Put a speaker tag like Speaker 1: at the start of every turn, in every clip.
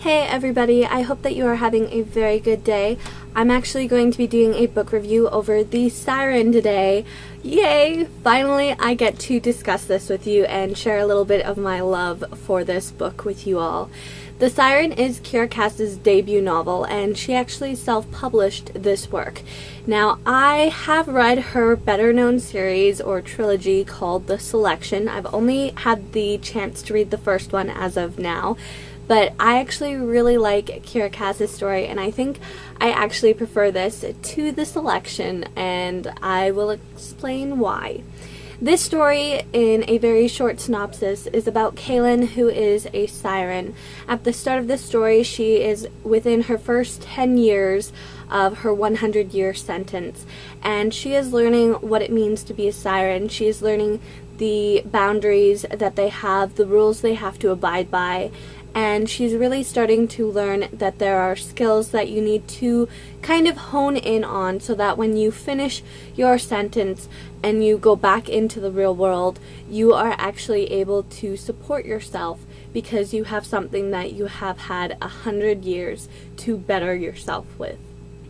Speaker 1: Hey everybody, I hope that you are having a very good day. I'm actually going to be doing a book review over the Siren today. Yay! Finally I get to discuss this with you and share a little bit of my love for this book with you all. The Siren is Kiera's debut novel, and she actually self-published this work. Now, I have read her better-known series or trilogy called The Selection. I've only had the chance to read the first one as of now, but I actually really like Kiera's story, and I think I actually prefer this to The Selection, and I will explain why. This story, in a very short synopsis, is about Kaylin, who is a siren. At the start of the story, she is within her first 10 years of her 100-year sentence, and she is learning what it means to be a siren. She is learning the boundaries that they have, the rules they have to abide by, and she's really starting to learn that there are skills that you need to kind of hone in on so that when you finish your sentence and you go back into the real world, you are actually able to support yourself because you have something that you have had 100 years to better yourself with.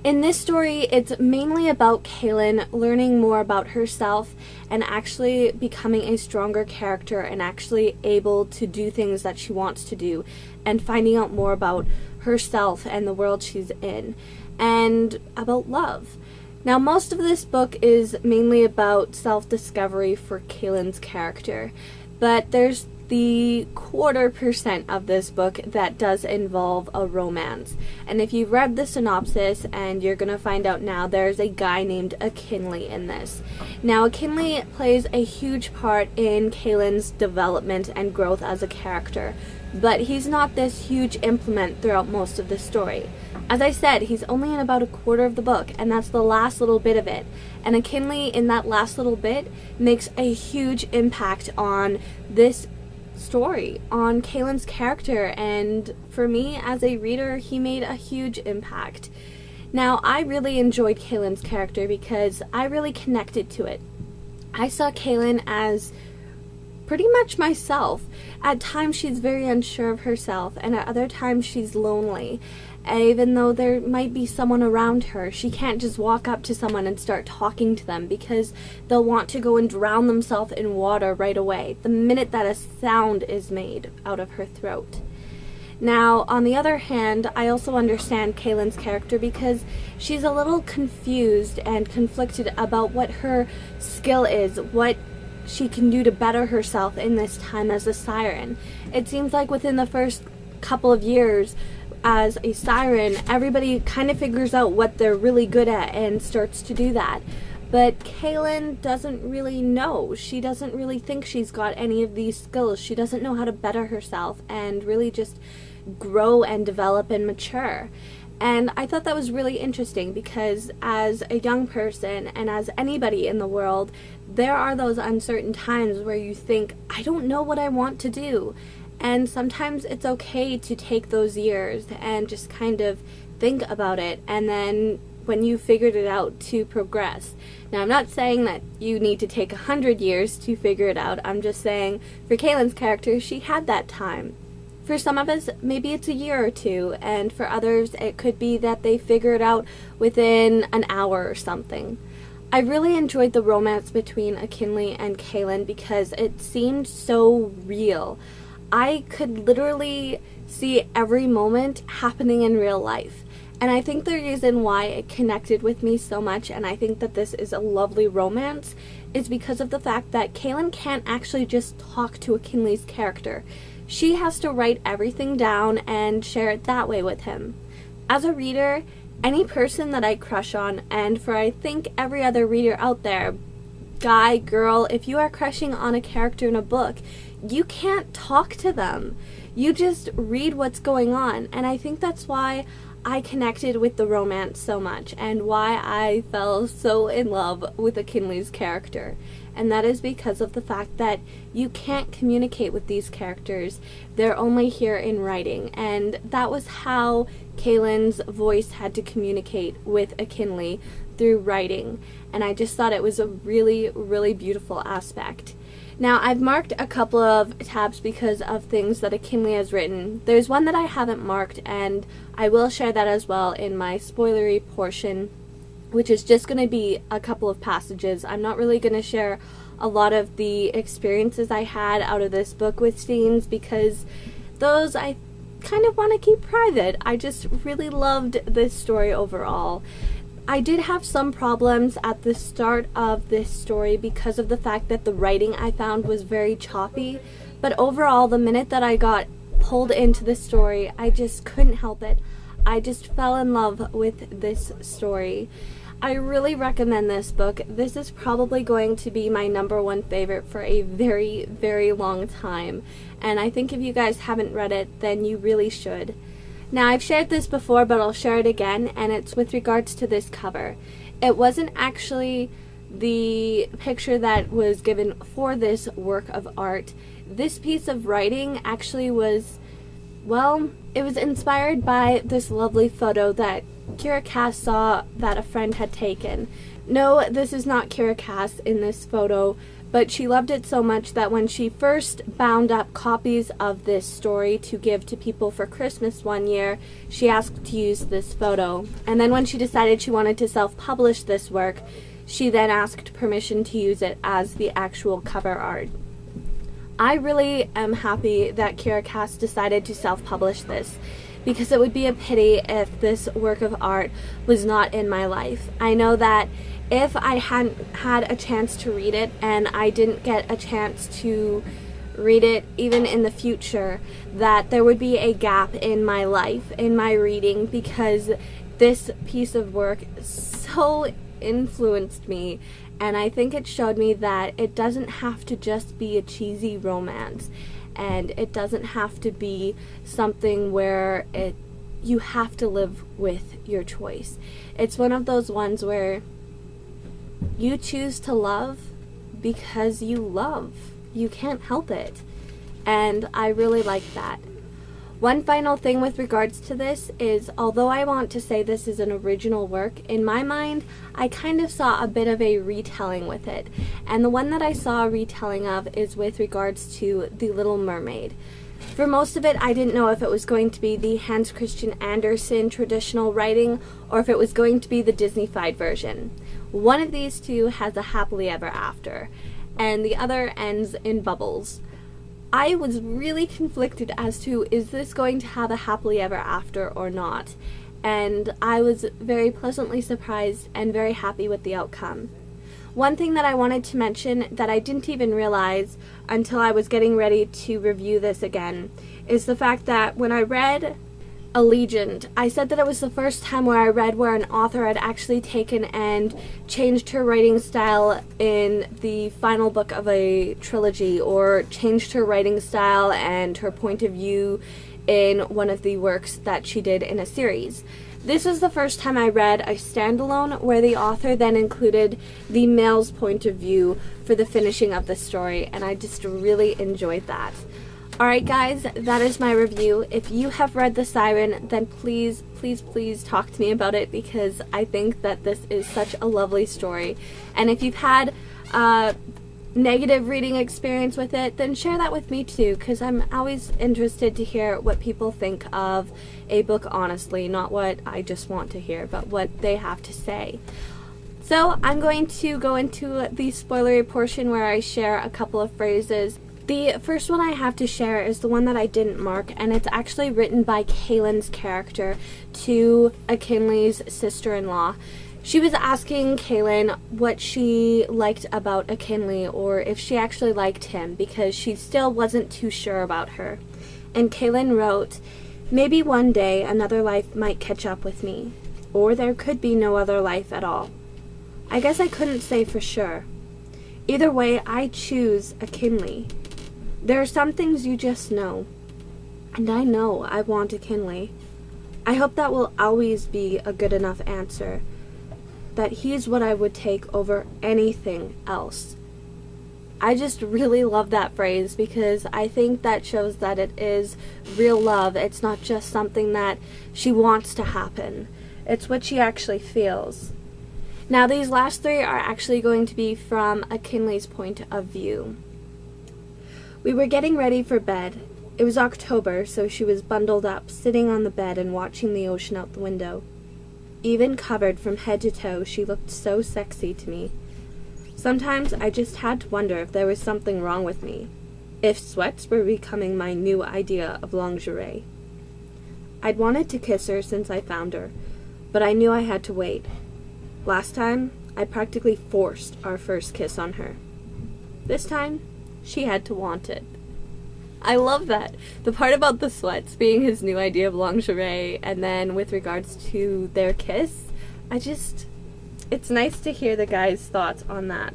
Speaker 1: In this story, it's mainly about Kaylin learning more about herself and actually becoming a stronger character and actually able to do things that she wants to do and finding out more about herself and the world she's in and about love. Now, most of this book is mainly about self-discovery for Kaylin's character, but there's the 0.25% of this book that does involve a romance. And if you've read the synopsis, and you're gonna find out now, there's a guy named Akinley in this. Now, Akinley plays a huge part in Kaylin's development and growth as a character, but he's not this huge implement throughout most of the story. As I said, he's only in about a quarter of the book, and that's the last little bit of it. And Akinley, in that last little bit, makes a huge impact on this story, on Kaylin's character, and for me as a reader, he made a huge impact. Now, I really enjoyed Kaylin's character because I really connected to it. I saw Kaylin as pretty much myself. At times she's very unsure of herself, and at other times she's lonely. Even though there might be someone around her, she can't just walk up to someone and start talking to them because they'll want to go and drown themselves in water right away, the minute that a sound is made out of her throat. Now, on the other hand, I also understand Kaylin's character because she's a little confused and conflicted about what her skill is, what she can do to better herself in this time as a siren. It seems like within the first couple of years as a siren, everybody kind of figures out what they're really good at and starts to do that. But Kaylin doesn't really know. She doesn't really think she's got any of these skills. She doesn't know how to better herself and really just grow and develop and mature. And I thought that was really interesting because as a young person and as anybody in the world, there are those uncertain times where you think, I don't know what I want to do. And sometimes it's okay to take those years and just kind of think about it, and then when you figured it out, to progress. Now, I'm not saying that you need to take 100 years to figure it out. I'm just saying for Kaylin's character, she had that time. For some of us, maybe it's a year or two, and for others, it could be that they figure it out within an hour or something. I really enjoyed the romance between Akinley and Kaylin because it seemed so real. I could literally see every moment happening in real life. And I think the reason why it connected with me so much, and I think that this is a lovely romance, is because of the fact that Kaylin can't actually just talk to Akinley's character. She has to write everything down and share it that way with him. As a reader, any person that I crush on, and for I think every other reader out there, guy, girl, if you are crushing on a character in a book, you can't talk to them. You just read what's going on, and I think that's why I connected with the romance so much and why I fell so in love with Akinley's character. And that is because of the fact that you can't communicate with these characters. They're only here in writing, and that was how Kaylin's voice had to communicate with Akinley, through writing. And I just thought it was a really, really beautiful aspect. Now, I've marked a couple of tabs because of things that Akinley has written. There's one that I haven't marked, and I will share that as well in my spoilery portion, which is just going to be a couple of passages. I'm not really going to share a lot of the experiences I had out of this book with Steens, because those I kind of want to keep private. I just really loved this story overall. I did have some problems at the start of this story because of the fact that the writing I found was very choppy, but overall, the minute that I got pulled into the story, I just couldn't help it. I just fell in love with this story. I really recommend this book. This is probably going to be my #1 favorite for a very, very long time, and I think if you guys haven't read it, then you really should. Now, I've shared this before, but I'll share it again, and it's with regards to this cover. It wasn't actually the picture that was given for this work of art. This piece of writing actually was, well, it was inspired by this lovely photo that Kiera Cass saw that a friend had taken. No, this is not Kiera Cass in this photo, but she loved it so much that when she first bound up copies of this story to give to people for Christmas one year, she asked to use this photo. And then when she decided she wanted to self-publish this work, she then asked permission to use it as the actual cover art. I really am happy that Kiera Cass decided to self-publish this, because it would be a pity if this work of art was not in my life. I know that if I hadn't had a chance to read it, and I didn't get a chance to read it even in the future, that there would be a gap in my life, in my reading, because this piece of work so influenced me, and I think it showed me that it doesn't have to just be a cheesy romance, and it doesn't have to be something where you have to live with your choice. It's one of those ones where you choose to love because you love. You can't help it. And I really like that. One final thing with regards to this is, although I want to say this is an original work, in my mind, I kind of saw a bit of a retelling with it. And the one that I saw a retelling of is with regards to The Little Mermaid. For most of it, I didn't know if it was going to be the Hans Christian Andersen traditional writing, or if it was going to be the Disney-fied version. One of these two has a happily ever after, and the other ends in bubbles. I was really conflicted as to, is this going to have a happily ever after or not? And I was very pleasantly surprised and very happy with the outcome. One thing that I wanted to mention that I didn't even realize until I was getting ready to review this again is the fact that when I read Allegiant, I said that it was the first time where I read where an author had actually taken and changed her writing style in the final book of a trilogy, or changed her writing style and her point of view in one of the works that she did in a series. This is the first time I read a standalone where the author then included the male's point of view for the finishing of the story, and I just really enjoyed that. Alright guys, that is my review. If you have read The Siren, then please, please, please talk to me about it, because I think that this is such a lovely story. And if you've had a negative reading experience with it, then share that with me too, because I'm always interested to hear what people think of a book honestly, not what I just want to hear, but what they have to say. So I'm going to go into the spoilery portion where I share a couple of phrases. The first one I have to share is the one that I didn't mark, and it's actually written by Kaylin's character to Akinley's sister-in-law. She was asking Kaylin what she liked about Akinley, or if she actually liked him, because she still wasn't too sure about her. And Kaylin wrote, "Maybe one day another life might catch up with me, or there could be no other life at all. I guess I couldn't say for sure. Either way, I choose Akinley. There are some things you just know, and I know I want Akinley. I hope that will always be a good enough answer, that he's what I would take over anything else." I just really love that phrase, because I think that shows that it is real love. It's not just something that she wants to happen. It's what she actually feels. Now, these last three are actually going to be from Akinley's point of view. We were getting ready for bed. It was October, so she was bundled up, sitting on the bed and watching the ocean out the window. Even covered from head to toe, she looked so sexy to me. Sometimes I just had to wonder if there was something wrong with me, if sweats were becoming my new idea of lingerie. I'd wanted to kiss her since I found her, but I knew I had to wait. Last time, I practically forced our first kiss on her. This time, she had to want it. I love that. The part about the sweats being his new idea of lingerie, and then with regards to their kiss, it's nice to hear the guy's thoughts on that.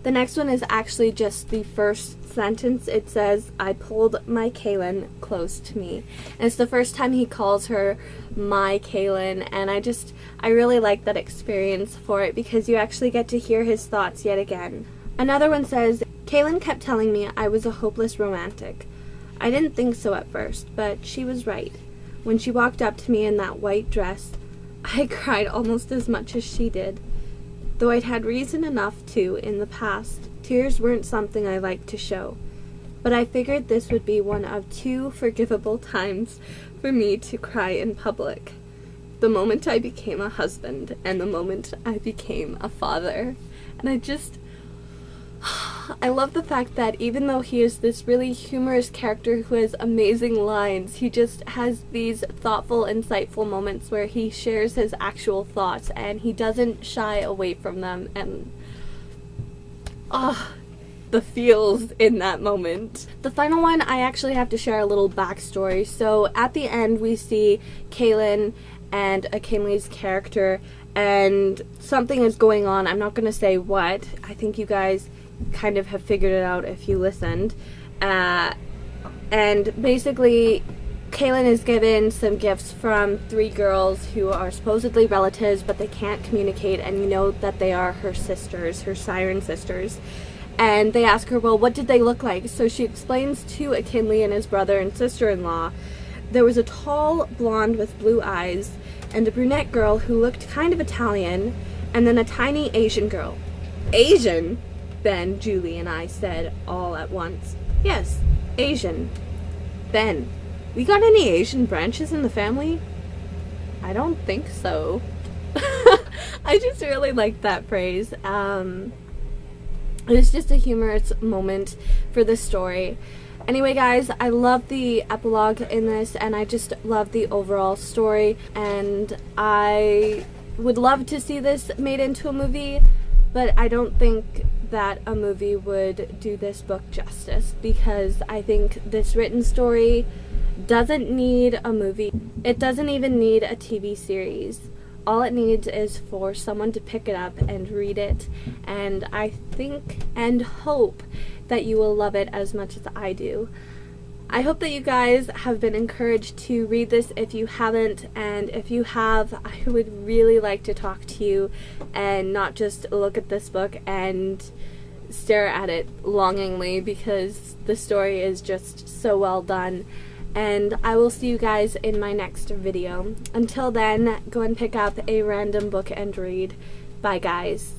Speaker 1: The next one is actually just the first sentence. It says, I pulled my Kaylin close to me. And it's the first time he calls her my Kaylin, and I really like that experience for it because you actually get to hear his thoughts yet again. Another one says, Kaylin kept telling me I was a hopeless romantic. I didn't think so at first, but she was right. When she walked up to me in that white dress, I cried almost as much as she did. Though I'd had reason enough to in the past, tears weren't something I liked to show. But I figured this would be one of 2 forgivable times for me to cry in public. The moment I became a husband and the moment I became a father. And I love the fact that even though he is this really humorous character who has amazing lines, he just has these thoughtful, insightful moments where he shares his actual thoughts and he doesn't shy away from them, and the feels in that moment. The final one, I actually have to share a little backstory. So at the end we see Kaylin and Kinley's character, and something is going on. I'm not going to say what. I think you guys kind of have figured it out if you listened. And basically, Kaylin is given some gifts from 3 girls who are supposedly relatives, but they can't communicate, and you know that they are her sisters, her Siren sisters. And they ask her, well, what did they look like? So she explains to Kinley and his brother and sister-in-law, there was a tall blonde with blue eyes, and a brunette girl who looked kind of Italian, and then a tiny Asian girl. Asian? Ben, Julie, and I said all at once. Yes, Asian. Ben, we got any Asian branches in the family? I don't think so. I just really like that phrase. It's just a humorous moment for the story. Anyway, guys, I love the epilogue in this, and I just love the overall story, and I would love to see this made into a movie, but I don't think that a movie would do this book justice, because I think this written story doesn't need a movie. It doesn't even need a TV series. All it needs is for someone to pick it up and read it, and I think and hope that you will love it as much as I do. I hope that you guys have been encouraged to read this if you haven't, and if you have, I would really like to talk to you and not just look at this book and stare at it longingly, because the story is just so well done. And I will see you guys in my next video. Until then, go and pick up a random book and read. Bye, guys.